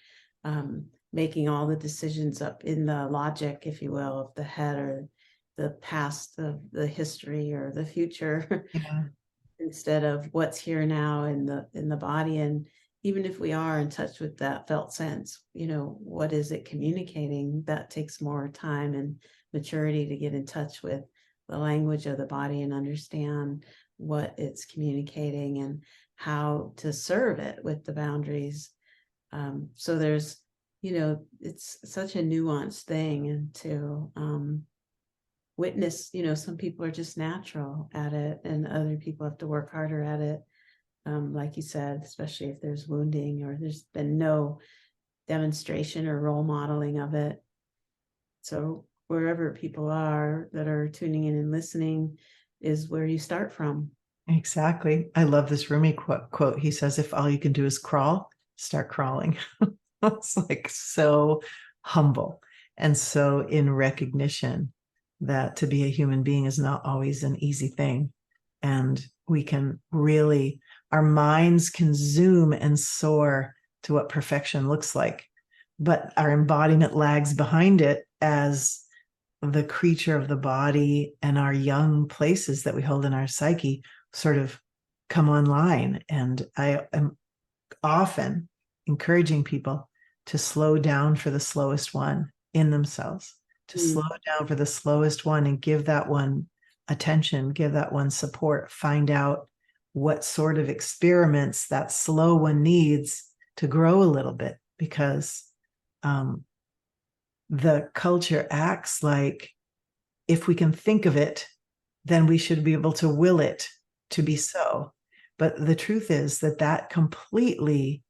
Speaker 1: making all the decisions up in the logic, if you will, of the head, or the past, of the history, or the future,
Speaker 2: Yeah.
Speaker 1: instead of what's here now in the body. And even if we are in touch with that felt sense, what is it communicating? That takes more time and maturity to get in touch with the language of the body and understand what it's communicating and how to serve it with the boundaries. So there's, it's such a nuanced thing, and to witness, some people are just natural at it, and other people have to work harder at it. Like you said, especially if there's wounding or there's been no demonstration or role modeling of it. So wherever people are that are tuning in and listening is where you start from.
Speaker 2: Exactly. I love this Rumi quote. He says, if all you can do is crawl, start crawling. It's like so humble. And so in recognition that to be a human being is not always an easy thing. And we can really, our minds can zoom and soar to what perfection looks like, but our embodiment lags behind it as the creature of the body and our young places that we hold in our psyche sort of come online. And I am often encouraging people to slow down for the slowest one in themselves, to slow down for the slowest one and give that one attention, give that one support, find out what sort of experiments that slow one needs to grow a little bit, because the culture acts like if we can think of it, then we should be able to will it to be so. But the truth is that completely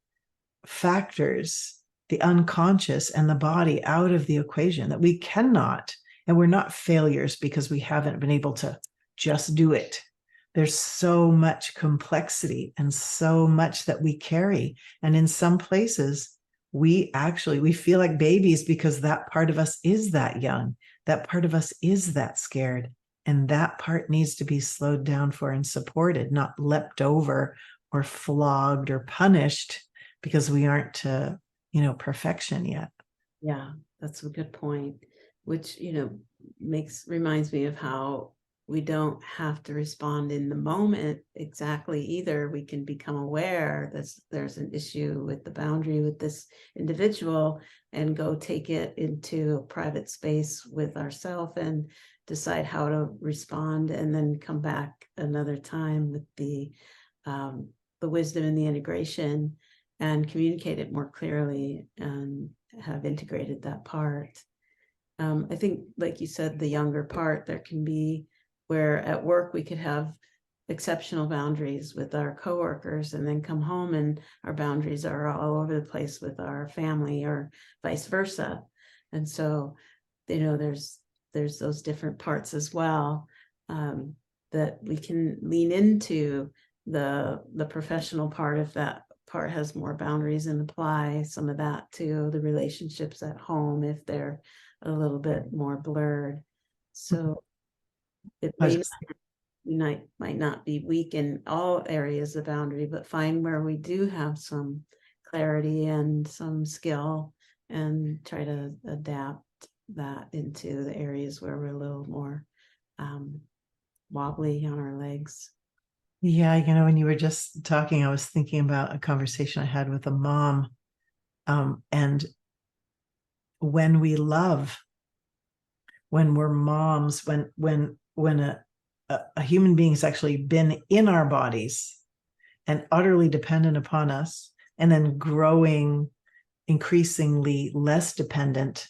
Speaker 2: factors the unconscious and the body out of the equation, that we cannot, and we're not failures because we haven't been able to just do it. There's so much complexity and so much that we carry. And in some places, we feel like babies because that part of us is that young. That part of us is that scared. And that part needs to be slowed down for and supported, not leapt over or flogged or punished because we aren't to, perfection yet.
Speaker 1: Yeah, that's a good point, which, reminds me of how we don't have to respond in the moment exactly either. We can become aware that there's an issue with the boundary with this individual and go take it into a private space with ourselves and decide how to respond, and then come back another time with the wisdom and the integration and communicate it more clearly and have integrated that part. I think, like you said, the younger part, there can be where at work we could have exceptional boundaries with our coworkers and then come home and our boundaries are all over the place with our family, or vice versa. And so, there's those different parts as well, that we can lean into. The professional part, if that part has more boundaries, and apply some of that to the relationships at home if they're a little bit more blurred. So it might not be weak in all areas of boundary, but find where we do have some clarity and some skill, and try to adapt that into the areas where we're a little more wobbly on our legs.
Speaker 2: Yeah, when you were just talking, I was thinking about a conversation I had with a mom. And when we love, when we're moms, when a human being has actually been in our bodies and utterly dependent upon us, and then growing increasingly less dependent,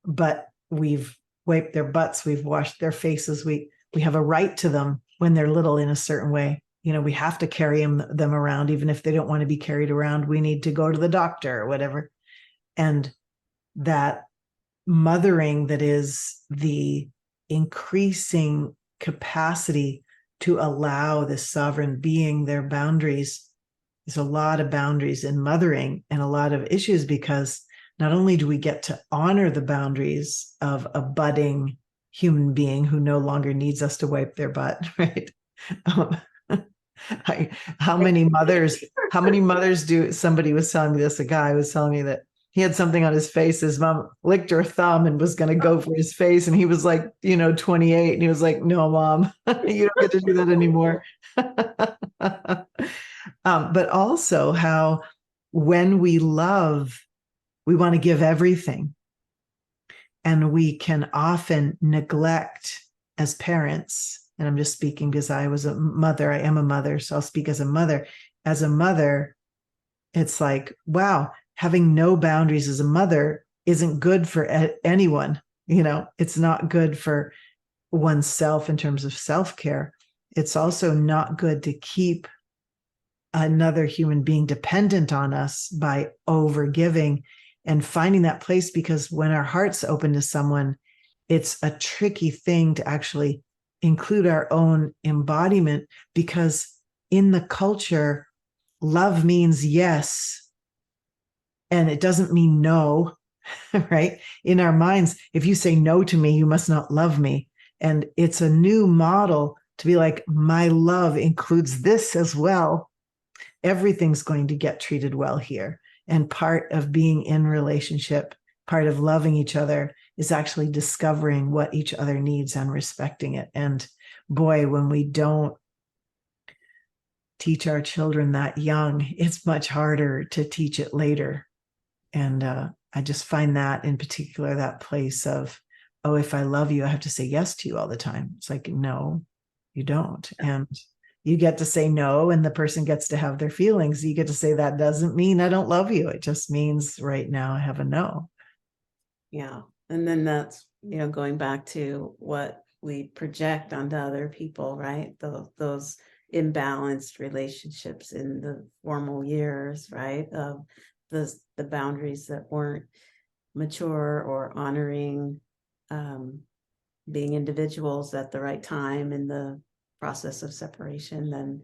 Speaker 2: but we've wiped their butts, we've washed their faces, we have a right to them when they're little in a certain way. We have to carry them around, even if they don't want to be carried around. We need to go to the doctor or whatever. And that mothering, that is the increasing capacity to allow this sovereign being their boundaries. There's a lot of boundaries in mothering and a lot of issues, because not only do we get to honor the boundaries of a budding human being who no longer needs us to wipe their butt, right? How many mothers do, somebody was telling me this, a guy was telling me that he had something on his face. His mom licked her thumb and was going to go for his face. And he was like, 28. And he was like, no, mom, you don't get to do that anymore. But also how when we love, we want to give everything. And we can often neglect as parents. And I'm just speaking because I was a mother. I am a mother. So I'll speak as a mother. As a mother, it's like, wow, having no boundaries as a mother isn't good for anyone. It's not good for oneself in terms of self-care. It's also not good to keep another human being dependent on us by overgiving and finding that place, because when our heart's open to someone, it's a tricky thing to actually include our own embodiment, because in the culture, love means yes, and it doesn't mean no, right? In our minds, if you say no to me, you must not love me. And it's a new model to be like, my love includes this as well. Everything's going to get treated well here. And part of being in relationship, part of loving each other, is actually discovering what each other needs and respecting it. And boy, when we don't teach our children that young, it's much harder to teach it later. And I just find that in particular, that place of, oh, if I love you, I have to say yes to you all the time. It's like, no, you don't. And you get to say no, and the person gets to have their feelings. You get to say, that doesn't mean I don't love you. It just means right now I have a no.
Speaker 1: Yeah. And then that's, going back to what we project onto other people, right? Those imbalanced relationships in the formal years, right? Of the boundaries that weren't mature or honoring being individuals at the right time in the process of separation, then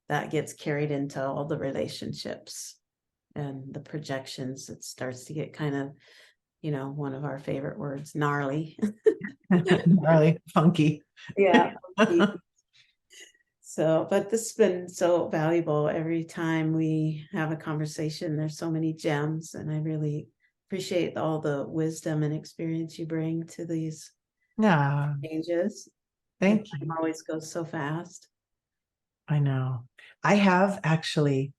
Speaker 1: that gets carried into all the relationships and the projections. It starts to get kind of, one of our favorite words, gnarly.
Speaker 2: Gnarly, funky.
Speaker 1: Yeah. So, but this has been so valuable. Every time we have a conversation, there's so many gems, and I really appreciate all the wisdom and experience you bring to these
Speaker 2: Yeah,
Speaker 1: changes.
Speaker 2: thank
Speaker 1: Time
Speaker 2: you.
Speaker 1: always goes so fast.
Speaker 2: I know. I have actually,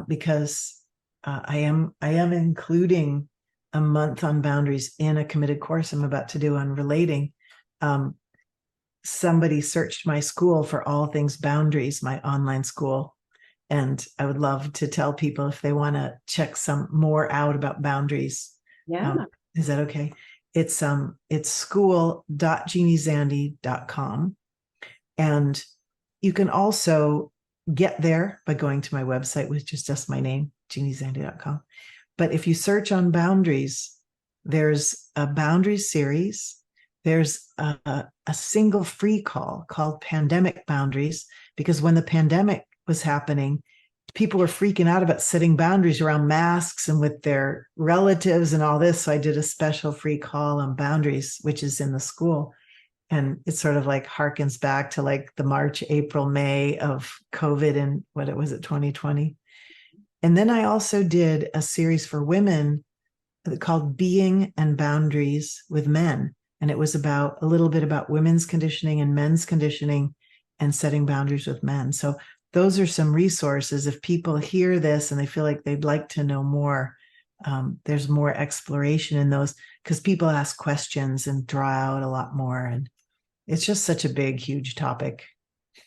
Speaker 2: because I am including a month on boundaries in a committed course I'm about to do on relating. Um, Somebody searched my school for all things boundaries, my online school, and I would love to tell people if they want to check some more out about boundaries.
Speaker 1: Yeah.
Speaker 2: Is that okay? It's school.jeanniezandi.com, and you can also get there by going to my website, which is just my name, jeanniezandi.com. But if you search on boundaries, there's a boundaries series. There's a single free call called Pandemic Boundaries, because when the pandemic was happening, people were freaking out about setting boundaries around masks and with their relatives and all this. So I did a special free call on boundaries, which is in the school. And it sort of like harkens back to like the March, April, May of COVID and what it was at 2020. And then I also did a series for women called Being and Boundaries with Men. And it was about a little bit about women's conditioning and men's conditioning and setting boundaries with men. So those are some resources. If people hear this and they feel like they'd like to know more, there's more exploration in those, because people ask questions and draw out a lot more. And it's just such a big, huge topic.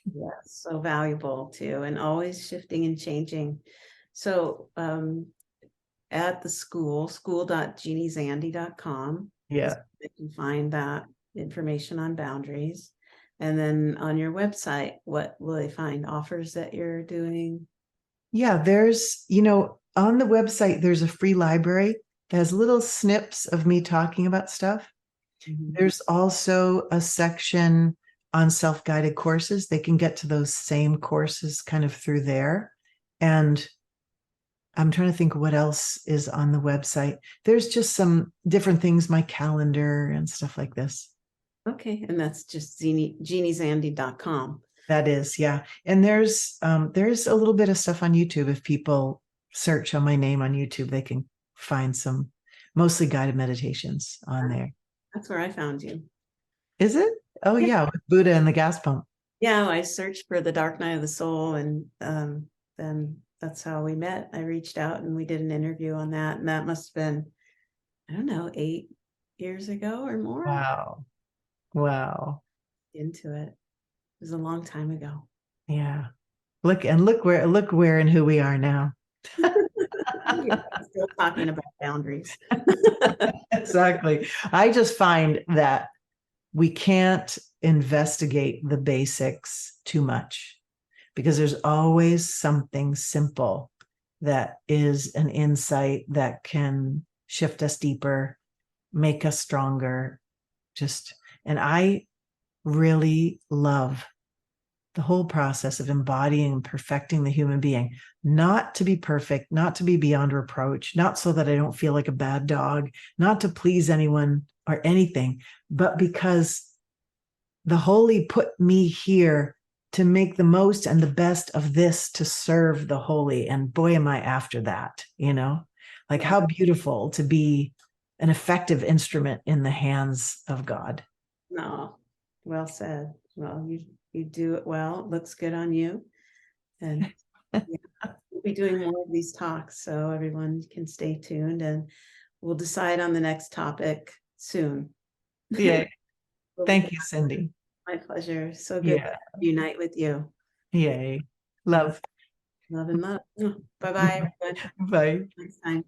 Speaker 1: Yeah, so valuable too, and always shifting and changing. So at the school.jeanniezandi.com,
Speaker 2: Yeah.
Speaker 1: you can find that information on boundaries. And then on your website, what will they find? Offers that you're doing?
Speaker 2: Yeah, on the website, there's a free library that has little snips of me talking about stuff.
Speaker 1: Mhm.
Speaker 2: There's also a section on self-guided courses. They can get to those same courses kind of through there. And I'm trying to think what else is on the website. There's just some different things, my calendar and stuff like this.
Speaker 1: Okay, and that's just jeanniezandi.com.
Speaker 2: That is, yeah. And there's a little bit of stuff on YouTube. If people search on my name on YouTube, they can find some mostly guided meditations on there.
Speaker 1: That's where I found you.
Speaker 2: Is it? Oh
Speaker 1: Yeah.
Speaker 2: yeah, with Buddha and the gas pump.
Speaker 1: Yeah, I searched for the Dark Night of the Soul, and then that's how we met. I reached out and we did an interview on that, and that must have been, I don't know, 8 years ago or more.
Speaker 2: Wow. Wow.
Speaker 1: Into it. It was a long time ago.
Speaker 2: Yeah. Look where and who we are now.
Speaker 1: Yeah, still talking about boundaries.
Speaker 2: Exactly. I just find that we can't investigate the basics too much, because there's always something simple that is an insight that can shift us deeper, make us stronger. And I really love the whole process of embodying and perfecting the human being, not to be perfect, not to be beyond reproach, not so that I don't feel like a bad dog, not to please anyone or anything, but because the holy put me here to make the most and the best of this to serve the holy. And boy, am I after that, like how beautiful to be an effective instrument in the hands of God.
Speaker 1: No, well said. Well, you do it well. It looks good on you. And yeah, we'll be doing more of these talks, so everyone can stay tuned, and we'll decide on the next topic soon.
Speaker 2: Yeah. Thank you, Cyndi.
Speaker 1: My pleasure. So good to unite with you.
Speaker 2: Yay. Love.
Speaker 1: Love and love. Bye-bye, everyone.
Speaker 2: Bye.
Speaker 1: Next time.